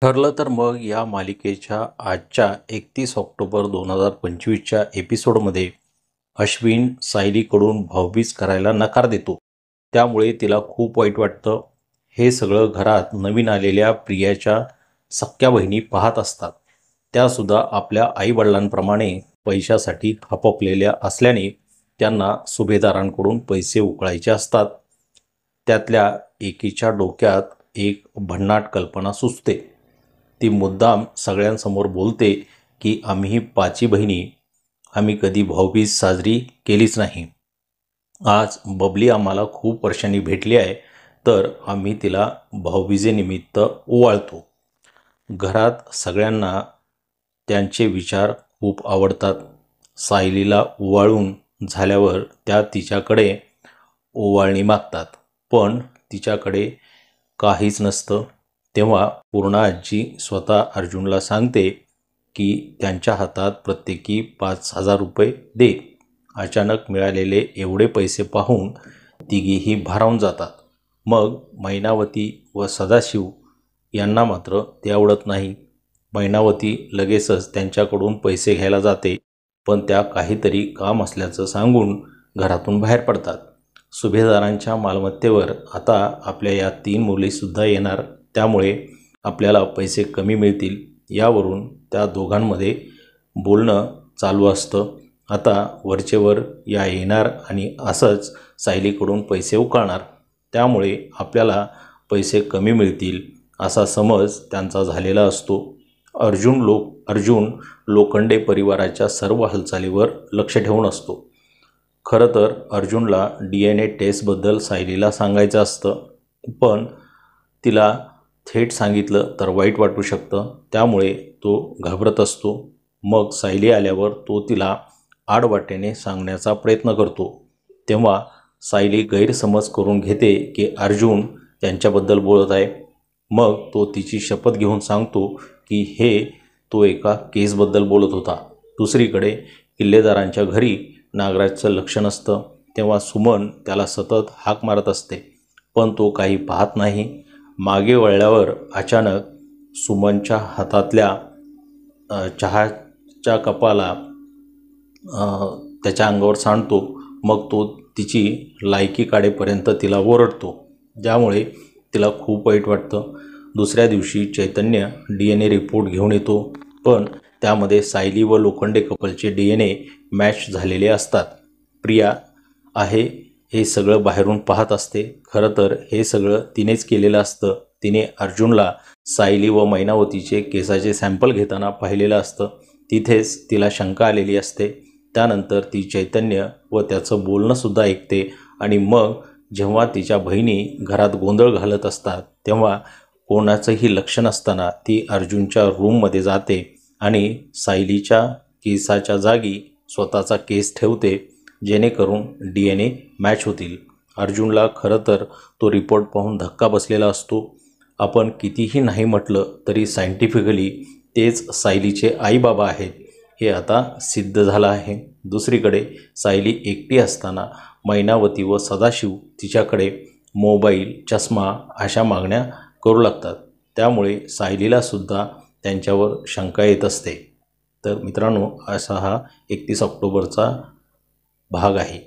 ठरलं तर मग या मालिकेच्या आजच्या 31 ऑक्टोबर 2025च्या एपिसोडमध्ये अश्विन सायलीकडून भाऊबीज करायला नकार देतो. त्यामुळे तिला खूप वाईट वाटतं. हे सगळं घरात नवीन आलेल्या प्रियाच्या सख्ख्या बहिणी पाहत असतात. त्यासुद्धा आपल्या आईवडिलांप्रमाणे पैशासाठी हपपलेल्या असल्याने त्यांना सुभेदारांकडून पैसे उकळायचे असतात. त्यातल्या एकीच्या डोक्यात एक भन्नाट कल्पना सुचते. ती मुद्दाम सगळ्यांसमोर बोलते की आम्ही पाची बहिणी, आम्ही कधी भाऊबीज साजरी केलीच नाही. आज बबली आम्हाला खूप वर्षांनी भेटली आहे, तर आम्ही तिला भाऊबीजेनिमित्त ओवाळतो. घरात सगळ्यांना त्यांचे विचार खूप आवडतात. सायलीला ओवाळून झाल्यावर त्या तिच्याकडे ओवाळणी मागतात, पण तिच्याकडे काहीच नसतं. तेव्हा पूर्णा आजी स्वतः अर्जुनला सांगते की त्यांच्या हातात प्रत्येकी 5,000 रुपये दे. अचानक मिळालेले एवढे पैसे पाहून तिघीही भारावून जातात. मग मैनावती व सदाशिव यांना मात्र ते आवडत नाही. मैनावती लगेचच त्यांच्याकडून पैसे घ्यायला जाते, पण त्या काहीतरी काम असल्याचं सांगून घरातून बाहेर पडतात. सुभेदारांच्या मालमत्तेवर आता आपल्या या 3 मुलीसुद्धा येणार, त्यामुळे आपल्याला पैसे कमी मिळतील यावरून त्या दोघांमध्ये बोलणं चालू असतं. आता वरचेवर या येणार आणि असंच सायलीकडून पैसे उकळणार, त्यामुळे आपल्याला पैसे कमी मिळतील असा समज त्यांचा झालेला असतो. अर्जुन लोखंडे परिवाराच्या सर्व हालचालीवर लक्ष ठेवून असतो. खरं तर अर्जुनला DNA टेस्टबद्दल सायलीला सांगायचं असतं, पण तिला थेट सांगितलं तर वाईट वाटू शकतं, त्यामुळे तो घाबरत असतो. मग सायली आल्यावर तो तिला आडवाटेने सांगण्याचा प्रयत्न करतो. तेव्हा सायली गैरसमज करून घेते की अर्जुन त्यांच्याबद्दल बोलत आहे. मग तो तिची शपथ घेऊन सांगतो की तो एका केसबद्दल बोलत होता. दुसरीकडे किल्लेदारांच्या घरी नागराजचं लक्ष नसतं. तेव्हा सुमन त्याला सतत हाक मारत असते, पण तो काही पाहत नाही. मागे वळल्यावर अचानक सुमनच्या हातातल्या चहाच्या कपाला त्याच्या अंगावर सांडतो. मग तो तिची लायकी काढेपर्यंत तिला ओरडतो, ज्यामुळे तिला खूप वाईट वाटतं. दुसऱ्या दिवशी चैतन्य DNA रिपोर्ट घेऊन येतो, पण त्यामध्ये सायली व लोखंडे कपलचे DNA मॅच झालेले असतात. प्रिया आहे हे सगळं बाहेरून पाहत असते. खरं तर हे सगळं तिनेच केलेलं असतं. तिने अर्जुनला सायली व मैनावतीचे केसाचे सॅम्पल घेताना पाहिलेलं असतं. तिथेच तिला शंका आलेली असते. त्यानंतर ती चैतन्य व त्याचं बोलणंसुद्धा ऐकते आणि मग जेव्हा तिच्या बहिणी घरात गोंधळ घालत असतात, तेव्हा कोणाचंही लक्ष नसताना ती अर्जुनच्या रूममध्ये जाते आणि सायलीच्या केसाच्या जागी स्वतःचा केस ठेवते, जेणेकरून DNA मॅच होतील. अर्जुनला खरं तर तो रिपोर्ट पाहून धक्का बसलेला असतो. आपण कितीही नाही म्हटलं तरी सायंटिफिकली तेच सायलीचे आईबाबा आहेत हे आता सिद्ध झालं आहे. दुसरीकडे सायली एकटी असताना मैनावती व सदाशिव तिच्याकडे मोबाईल, चष्मा अशा मागण्या करू लागतात. त्यामुळे सायलीलासुद्धा त्यांच्यावर शंका येत असते. तर मित्रांनो, असा हा 31 ऑक्टोबरचा भाग आहे.